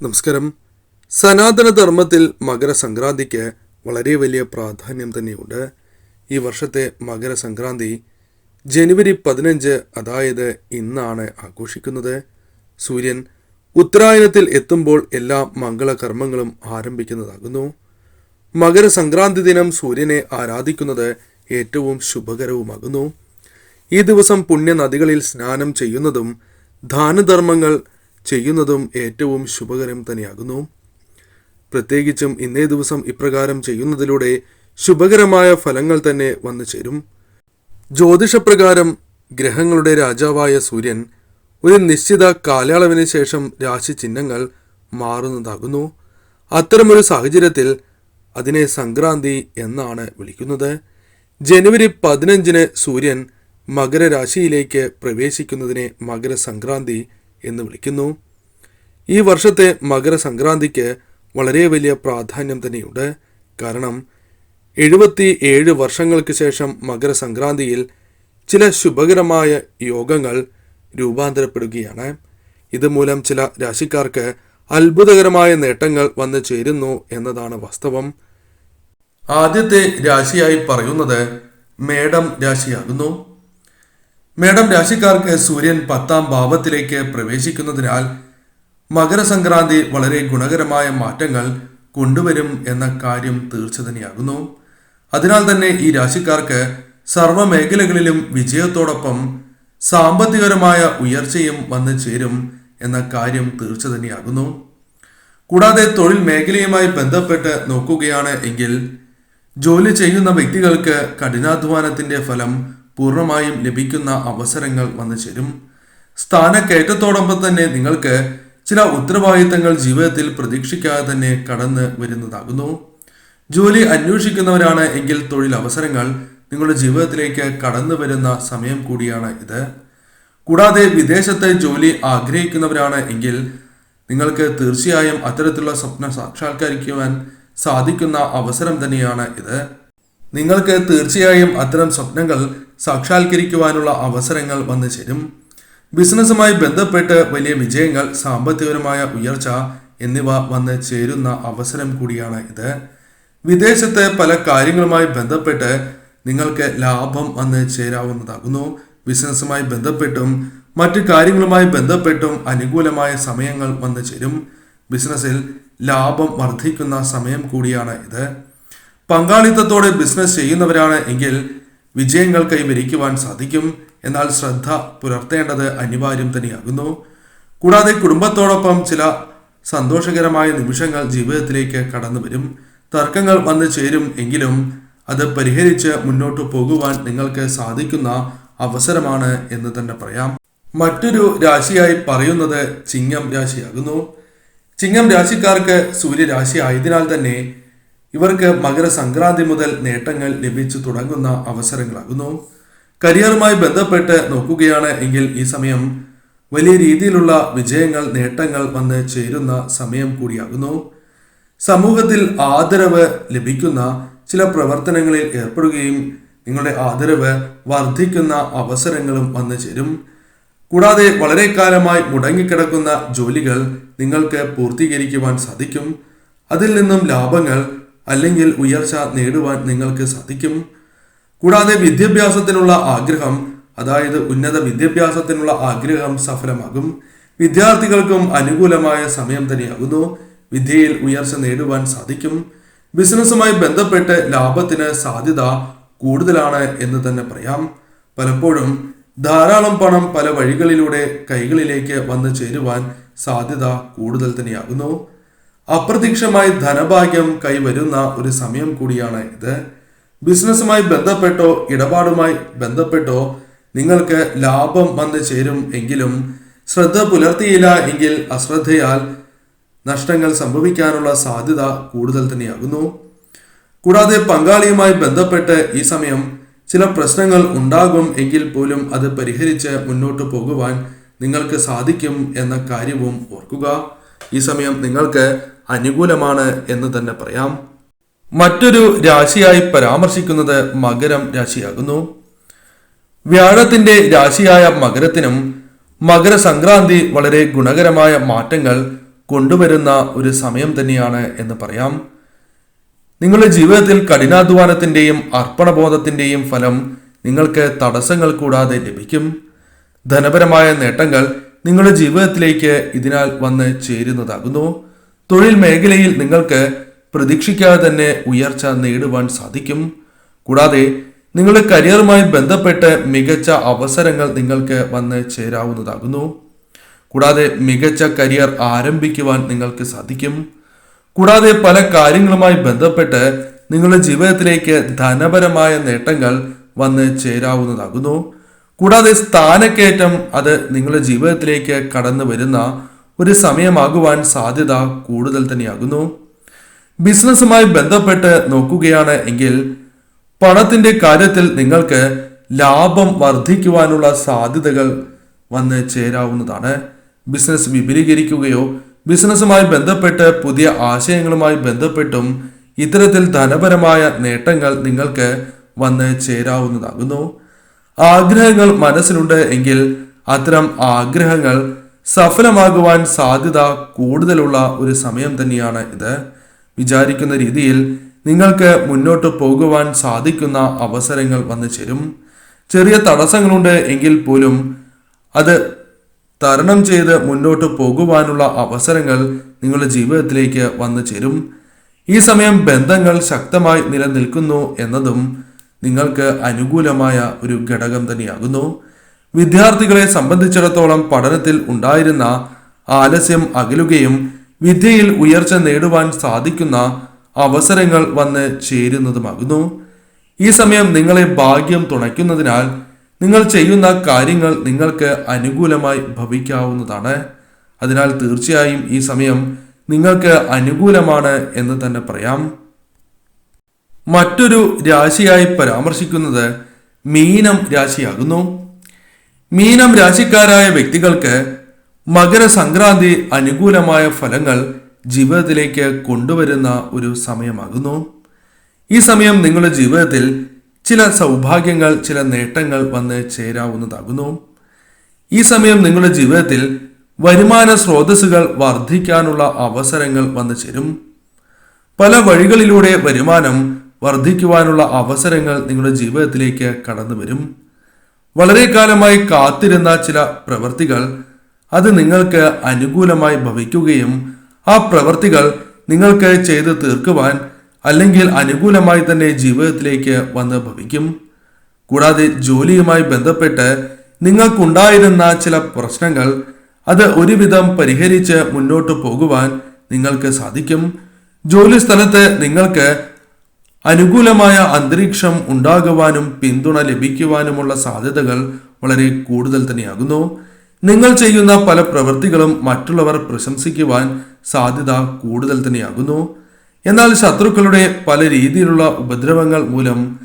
നമസ്കാരം. സനാതനധർമ്മത്തിൽ മകരസംക്രാന്തിക്ക് വളരെ വലിയ പ്രാധാന്യം തന്നെയുണ്ട്. ഈ വർഷത്തെ മകരസംക്രാന്തി ജനുവരി 15, അതായത് ഇന്നാണ് ആഘോഷിക്കുന്നത്. സൂര്യൻ ഉത്തരായനത്തിൽ എത്തുമ്പോൾ എല്ലാ മംഗളകർമ്മങ്ങളും ആരംഭിക്കുന്നതാകുന്നു. മകരസംക്രാന്തി ദിനം സൂര്യനെ ആരാധിക്കുന്നത് ഏറ്റവും ശുഭകരവുമാകുന്നു. ഈ ദിവസം പുണ്യനദികളിൽ സ്നാനം ചെയ്യുന്നതും ദാനധർമ്മങ്ങൾ ചെയ്യുന്നതും ഏറ്റവും ശുഭകരം തന്നെയാകുന്നു. പ്രത്യേകിച്ചും ഇന്നേ ദിവസം ഇപ്രകാരം ചെയ്യുന്നതിലൂടെ ശുഭകരമായ ഫലങ്ങൾ തന്നെ വന്നു ചേരും. ജ്യോതിഷപ്രകാരം ഗ്രഹങ്ങളുടെ രാജാവായ സൂര്യൻ ഒരു നിശ്ചിത കാലയളവിന് ശേഷം രാശി ചിഹ്നങ്ങൾ മാറുന്നതാകുന്നു. അത്തരമൊരു സാഹചര്യത്തിൽ അതിനെ സംക്രാന്തി എന്നാണ് വിളിക്കുന്നത്. ജനുവരി 15 സൂര്യൻ മകരരാശിയിലേക്ക് പ്രവേശിക്കുന്നതിനെ മകരസംക്രാന്തി എന്ന് വിളിക്കുന്നു. ഈ വർഷത്തെ മകരസംക്രാന്തിക്ക് വളരെ വലിയ പ്രാധാന്യം തന്നെയുണ്ട്. കാരണം 77 വർഷങ്ങൾക്ക് ശേഷം മകരസംക്രാന്തിയിൽ ചില ശുഭകരമായ യോഗങ്ങൾ രൂപാന്തരപ്പെടുകയാണ്. ഇതുമൂലം ചില രാശിക്കാർക്ക് അത്ഭുതകരമായ നേട്ടങ്ങൾ വന്നു ചേരുന്നു എന്നതാണ് വാസ്തവം. ആദ്യത്തെ രാശിയായി പറയുന്നത് മേടം രാശിയാകുന്നു. മേടം രാശിക്കാർക്ക് സൂര്യൻ 10ാം ഭാവത്തിലേക്ക് പ്രവേശിക്കുന്നതിനാൽ മകരസംക്രാന്തി വളരെ ഗുണകരമായ മാറ്റങ്ങൾ കൊണ്ടുവരും എന്ന കാര്യം തീർച്ച തന്നെയാകുന്നു. അതിനാൽ തന്നെ ഈ രാശിക്കാർക്ക് സർവ്വമേഖലകളിലും വിജയത്തോടൊപ്പം സാമ്പത്തികപരമായ ഉയർച്ചയും വന്നു ചേരും എന്ന കാര്യം തീർച്ച തന്നെയാകുന്നു. കൂടാതെ തൊഴിൽ മേഖലയുമായി ബന്ധപ്പെട്ട് നോക്കുകയാണ് എങ്കിൽ ജോലി ചെയ്യുന്ന വ്യക്തികൾക്ക് കഠിനാധ്വാനത്തിന്റെ ഫലം പൂർണ്ണമായും ലഭിക്കുന്ന അവസരങ്ങൾ വന്നു ചേരും. സ്ഥാനക്കയറ്റത്തോടൊപ്പം തന്നെ നിങ്ങൾക്ക് ചില ഉത്തരവാദിത്തങ്ങൾ ജീവിതത്തിൽ പ്രതീക്ഷിക്കാതെ തന്നെ കടന്നു വരുന്നതാകുന്നു. ജോലി അന്വേഷിക്കുന്നവരാണ് എങ്കിൽ തൊഴിൽ അവസരങ്ങൾ നിങ്ങളുടെ ജീവിതത്തിലേക്ക് കടന്നു വരുന്ന സമയം കൂടിയാണ് ഇത്. കൂടാതെ വിദേശത്തെ ജോലി ആഗ്രഹിക്കുന്നവരാണ് എങ്കിൽ നിങ്ങൾക്ക് തീർച്ചയായും അത്തരത്തിലുള്ള സ്വപ്നം സാക്ഷാത്കരിക്കുവാൻ സാധിക്കുന്ന അവസരം തന്നെയാണ് ഇത്. നിങ്ങൾക്ക് തീർച്ചയായും അത്തരം സ്വപ്നങ്ങൾ സാക്ഷാത്കരിക്കുവാനുള്ള അവസരങ്ങൾ വന്നു ചേരും. ബിസിനസ്സുമായി ബന്ധപ്പെട്ട് വലിയ വിജയങ്ങൾ, സാമ്പത്തികപരമായ ഉയർച്ച എന്നിവ വന്ന് ചേരുന്ന അവസരം കൂടിയാണ് ഇത്. വിദേശത്ത് പല കാര്യങ്ങളുമായി ബന്ധപ്പെട്ട് നിങ്ങൾക്ക് ലാഭം വന്ന് ചേരാവുന്നതാകുന്നു. ബിസിനസ്സുമായി ബന്ധപ്പെട്ടും മറ്റു കാര്യങ്ങളുമായി ബന്ധപ്പെട്ടും അനുകൂലമായ സമയങ്ങൾ വന്നു ചേരും. ബിസിനസ്സിൽ ലാഭം വർദ്ധിക്കുന്ന സമയം കൂടിയാണ് ഇത്. പങ്കാളിത്തത്തോടെ ബിസിനസ് ചെയ്യുന്നവരാണ് എങ്കിൽ വിജയങ്ങൾ കൈവരിക്കുവാൻ സാധിക്കും. എന്നാൽ ശ്രദ്ധ പുലർത്തേണ്ടത് അനിവാര്യം തന്നെയാകുന്നു. കൂടാതെ കുടുംബത്തോടൊപ്പം ചില സന്തോഷകരമായ നിമിഷങ്ങൾ ജീവിതത്തിലേക്ക് കടന്നു വരും. തർക്കങ്ങൾ വന്നു ചേരും എങ്കിലും അത് പരിഹരിച്ച് മുന്നോട്ട് പോകുവാൻ നിങ്ങൾക്ക് സാധിക്കുന്ന അവസരമാണ് എന്ന് തന്നെ പറയാം. മറ്റൊരു രാശിയായി പറയുന്നത് ചിങ്ങം രാശിയാകുന്നു. ചിങ്ങം രാശിക്കാർക്ക് സൂര്യരാശി ആയതിനാൽ തന്നെ ഇവർക്ക് മകരസംക്രാന്തി മുതൽ നേട്ടങ്ങൾ ലഭിച്ചു തുടങ്ങുന്ന അവസരങ്ങളാകുന്നു. കരിയറുമായി ബന്ധപ്പെട്ട് നോക്കുകയാണ് എങ്കിൽ ഈ സമയം വലിയ രീതിയിലുള്ള വിജയങ്ങൾ, നേട്ടങ്ങൾ വന്ന് ചേരുന്ന സമയം കൂടിയാകുന്നു. സമൂഹത്തിൽ ആദരവ് ലഭിക്കുന്ന ചില പ്രവർത്തനങ്ങളിൽ ഏർപ്പെടുകയും നിങ്ങളുടെ ആദരവ് വർദ്ധിക്കുന്ന അവസരങ്ങളും വന്നു ചേരും. കൂടാതെ വളരെ കാലമായി മുടങ്ങിക്കിടക്കുന്ന ജോലികൾ നിങ്ങൾക്ക് പൂർത്തീകരിക്കുവാൻ സാധിക്കും. അതിൽ നിന്നും ലാഭങ്ങൾ അല്ലെങ്കിൽ ഉയർച്ച നേടുവാൻ നിങ്ങൾക്ക് സാധിക്കും. കൂടാതെ വിദ്യാഭ്യാസത്തിനുള്ള ആഗ്രഹം, അതായത് ഉന്നത വിദ്യാഭ്യാസത്തിനുള്ള ആഗ്രഹം സഫലമാകും. വിദ്യാർത്ഥികൾക്കും അനുകൂലമായ സമയം തന്നെയാകുന്നു. വിദ്യയിൽ ഉയർച്ച നേടുവാൻ സാധിക്കും. ബിസിനസ്സുമായി ബന്ധപ്പെട്ട് ലാഭത്തിന് സാധ്യത കൂടുതലാണ് എന്ന് തന്നെ പറയാം. പലപ്പോഴും ധാരാളം പണം പല വഴികളിലൂടെ കൈകളിലേക്ക് വന്നു ചേരുവാൻ സാധ്യത കൂടുതൽ തന്നെയാകുന്നു. അപ്രതീക്ഷിതമായി ധനഭാഗ്യം കൈവരുന്ന ഒരു സമയം കൂടിയാണ് ഇത്. ബിസിനസ്സുമായി ബന്ധപ്പെട്ടോ ഇടപാടുമായി ബന്ധപ്പെട്ടോ നിങ്ങൾക്ക് ലാഭം വന്നു ചേരും എങ്കിലും ശ്രദ്ധ പുലർത്തിയില്ല എങ്കിൽ അശ്രദ്ധയാൽ നഷ്ടങ്ങൾ സംഭവിക്കാനുള്ള സാധ്യത കൂടുതൽ തന്നെയാകുന്നു. കൂടാതെ പങ്കാളിയുമായി ബന്ധപ്പെട്ട് ഈ സമയം ചില പ്രശ്നങ്ങൾ ഉണ്ടാകും എങ്കിൽ പോലും അത് പരിഹരിച്ച് മുന്നോട്ട് പോകുവാൻ നിങ്ങൾക്ക് സാധിക്കും എന്ന കാര്യവും ഓർക്കുക. ഈ സമയം നിങ്ങൾക്ക് അനുകൂലമാണ് എന്ന് തന്നെ പറയാം. മറ്റൊരു രാശിയായി പരാമർശിക്കുന്നത് മകരം രാശിയാകുന്നു. വ്യാഴത്തിന്റെ രാശിയായ മകരത്തിനും മകരസംക്രാന്തി വളരെ ഗുണകരമായ മാറ്റങ്ങൾ കൊണ്ടുവരുന്ന ഒരു സമയം തന്നെയാണ് എന്ന് പറയാം. നിങ്ങളുടെ ജീവിതത്തിൽ കഠിനാധ്വാനത്തിന്റെയും അർപ്പണബോധത്തിന്റെയും ഫലം നിങ്ങൾക്ക് തടസ്സങ്ങൾ കൂടാതെ ലഭിക്കും. ധനപരമായ നേട്ടങ്ങൾ നിങ്ങളുടെ ജീവിതത്തിലേക്ക് ഇതിനാൽ വന്ന് ചേരുന്നതാകുന്നു. തൊഴിൽ മേഖലയിൽ നിങ്ങൾക്ക് പ്രതീക്ഷിക്കാതെ തന്നെ ഉയർച്ച നേടുവാൻ സാധിക്കും. കൂടാതെ നിങ്ങളുടെ കരിയറുമായി ബന്ധപ്പെട്ട് മികച്ച അവസരങ്ങൾ നിങ്ങൾക്ക് വന്ന് ചേരാവുന്നതാകുന്നു. കൂടാതെ മികച്ച കരിയർ ആരംഭിക്കുവാൻ നിങ്ങൾക്ക് സാധിക്കും. കൂടാതെ പല കാര്യങ്ങളുമായി ബന്ധപ്പെട്ട് നിങ്ങളുടെ ജീവിതത്തിലേക്ക് ധനപരമായ നേട്ടങ്ങൾ വന്ന് ചേരാവുന്നതാകുന്നു. കൂടാതെ സ്ഥാനക്കയറ്റം അത് നിങ്ങളുടെ ജീവിതത്തിലേക്ക് കടന്നു വരുന്ന ഒരു സമയമാകുവാൻ സാധ്യത കൂടുതൽ തന്നെയാകുന്നു. ബിസിനസ്സുമായി ബന്ധപ്പെട്ട് നോക്കുകയാണ് എങ്കിൽ പണത്തിന്റെ കാര്യത്തിൽ നിങ്ങൾക്ക് ലാഭം വർദ്ധിക്കുവാനുള്ള സാധ്യതകൾ വന്ന് ചേരാവുന്നതാണ്. ബിസിനസ് വിപുലീകരിക്കുകയോ ബിസിനസ്സുമായി ബന്ധപ്പെട്ട് പുതിയ ആശയങ്ങളുമായി ബന്ധപ്പെട്ടും ഇത്തരത്തിൽ ധനപരമായ നേട്ടങ്ങൾ നിങ്ങൾക്ക് വന്ന് ചേരാവുന്നതാകുന്നു. ആഗ്രഹങ്ങൾ മനസ്സിലുണ്ട് എങ്കിൽ അത്തരം ആഗ്രഹങ്ങൾ സഫലമാകുവാൻ സാധ്യത കൂടുതലുള്ള ഒരു സമയം തന്നെയാണ് ഇത്. വിചാരിക്കുന്ന രീതിയിൽ നിങ്ങൾക്ക് മുന്നോട്ട് പോകുവാൻ സാധിക്കുന്ന അവസരങ്ങൾ വന്നു ചേരും. ചെറിയ തടസ്സങ്ങളുണ്ട് എങ്കിൽ പോലും അത് തരണം ചെയ്ത് മുന്നോട്ട് പോകുവാനുള്ള അവസരങ്ങൾ നിങ്ങളുടെ ജീവിതത്തിലേക്ക് വന്നു ചേരും. ഈ സമയം ബന്ധങ്ങൾ ശക്തമായി നിലനിൽക്കുന്നു എന്നതും നിങ്ങൾക്ക് അനുകൂലമായ ഒരു ഘടകം തന്നെയാകുന്നു. വിദ്യാർത്ഥികളെ സംബന്ധിച്ചിടത്തോളം പഠനത്തിൽ ഉണ്ടായിരുന്ന ആലസ്യം അകലുകയും വിദ്യയിൽ ഉയർച്ച നേടുവാൻ സാധിക്കുന്ന അവസരങ്ങൾ വന്ന് ചേരുന്നതുമാകുന്നു. ഈ സമയം നിങ്ങളെ ഭാഗ്യം തുണയ്ക്കുന്നതിനാൽ നിങ്ങൾ ചെയ്യുന്ന കാര്യങ്ങൾ നിങ്ങൾക്ക് അനുകൂലമായി ഭവിക്കാവുന്നതാണ്. അതിനാൽ തീർച്ചയായും ഈ സമയം നിങ്ങൾക്ക് അനുകൂലമാണ് എന്ന് തന്നെ പറയാം. മറ്റൊരു രാശിയായി പരാമർശിക്കുന്നത് മീനം രാശിയാകുന്നു. മീനം രാശിക്കാരായ വ്യക്തികൾക്ക് മകരസംക്രാന്തി അനുകൂലമായ ഫലങ്ങൾ ജീവിതത്തിലേക്ക് കൊണ്ടുവരുന്ന ഒരു സമയമാകുന്നു. ഈ സമയം നിങ്ങളുടെ ജീവിതത്തിൽ ചില സൗഭാഗ്യങ്ങൾ, ചില നേട്ടങ്ങൾ വന്ന് ചേരാവുന്നതാകുന്നു. ഈ സമയം നിങ്ങളുടെ ജീവിതത്തിൽ വരുമാന സ്രോതസ്സുകൾ വർദ്ധിക്കാനുള്ള അവസരങ്ങൾ വന്നു ചേരും. പല വഴികളിലൂടെ വരുമാനം വർദ്ധിക്കുവാനുള്ള അവസരങ്ങൾ നിങ്ങളുടെ ജീവിതത്തിലേക്ക് കടന്നു വരും. വളരെ കാലമായി കാത്തിരുന്ന ചില പ്രവൃത്തികൾ അത് നിങ്ങൾക്ക് അനുകൂലമായി ഭവിക്കുകയും ആ പ്രവൃത്തികൾ നിങ്ങൾക്ക് ചെയ്ത് തീർക്കുവാൻ അല്ലെങ്കിൽ അനുകൂലമായി തന്നെ ജീവിതത്തിലേക്ക് വന്ന് ഭവിക്കും. കൂടാതെ ജോലിയുമായി ബന്ധപ്പെട്ട് നിങ്ങൾക്കുണ്ടായിരുന്ന ചില പ്രശ്നങ്ങൾ അത് ഒരുവിധം പരിഹരിച്ച് മുന്നോട്ട് പോകുവാൻ നിങ്ങൾക്ക് സാധിക്കും. ജോലി സ്ഥലത്ത് നിങ്ങൾക്ക് അനുകൂലമായ അന്തരീക്ഷം ഉണ്ടാകുവാനും പിന്തുണ ലഭിക്കുവാനുമുള്ള സാധ്യതകൾ വളരെ കൂടുതൽ തന്നെയാകുന്നു. നിങ്ങൾ ചെയ്യുന്ന പല പ്രവൃത്തികളും മറ്റുള്ളവർ പ്രശംസിക്കുവാൻ സാധ്യത കൂടുതൽ തന്നെയാകുന്നു. എന്നാൽ ശത്രുക്കളുടെ പല രീതിയിലുള്ള ഉപദ്രവങ്ങൾ മൂലം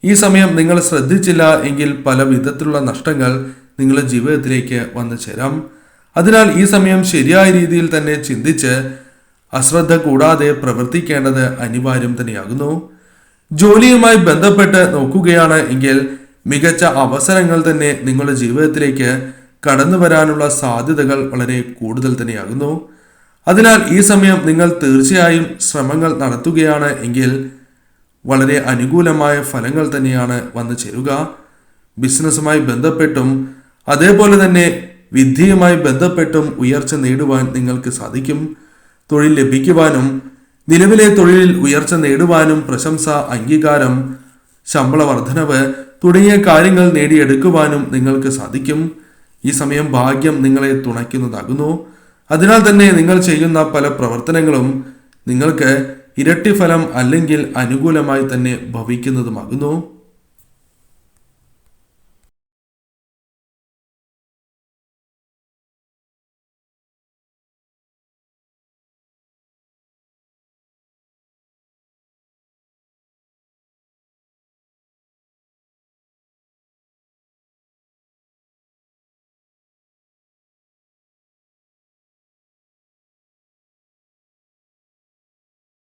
ഈ സമയം നിങ്ങൾ ശ്രദ്ധിച്ചില്ല എങ്കിൽ പല വിധത്തിലുള്ള നഷ്ടങ്ങൾ നിങ്ങളുടെ ജീവിതത്തിലേക്ക് വന്നു ചേരാം. അതിനാൽ ഈ സമയം ശരിയായ രീതിയിൽ തന്നെ ചിന്തിച്ച് അശ്രദ്ധ കൂടാതെ പ്രവർത്തിക്കേണ്ടത് അനിവാര്യം തന്നെയാകുന്നു. ജോലിയുമായി ബന്ധപ്പെട്ട് നോക്കുകയാണ് എങ്കിൽ മികച്ച അവസരങ്ങൾ തന്നെ നിങ്ങളുടെ ജീവിതത്തിലേക്ക് കടന്നു വരാനുള്ള സാധ്യതകൾ വളരെ കൂടുതൽ തന്നെയാകുന്നു. അതിനാൽ ഈ സമയം നിങ്ങൾ തീർച്ചയായും ശ്രമങ്ങൾ നടത്തുകയാണ് എങ്കിൽ വളരെ അനുകൂലമായ ഫലങ്ങൾ തന്നെയാണ് വന്നു ചേരുക. ബിസിനസ്സുമായി ബന്ധപ്പെട്ടും അതേപോലെ തന്നെ വിദ്യയുമായി ബന്ധപ്പെട്ടും ഉയർച്ച നേടുവാൻ നിങ്ങൾക്ക് സാധിക്കും. തൊഴിൽ ലഭിക്കുവാനും നിലവിലെ തൊഴിലിൽ ഉയർച്ച നേടുവാനും പ്രശംസ, അംഗീകാരം, ശമ്പള വർധനവ് തുടങ്ങിയ കാര്യങ്ങൾ നേടിയെടുക്കുവാനും നിങ്ങൾക്ക് സാധിക്കും. ഈ സമയം ഭാഗ്യം നിങ്ങളെ തുണയ്ക്കുന്നതാകുന്നു. അതിനാൽ തന്നെ നിങ്ങൾ ചെയ്യുന്ന പല പ്രവർത്തനങ്ങളും നിങ്ങൾക്ക് ഇരട്ടി ഫലം അല്ലെങ്കിൽ അനുകൂലമായി തന്നെ ഭവിക്കുന്നതുമാകുന്നു.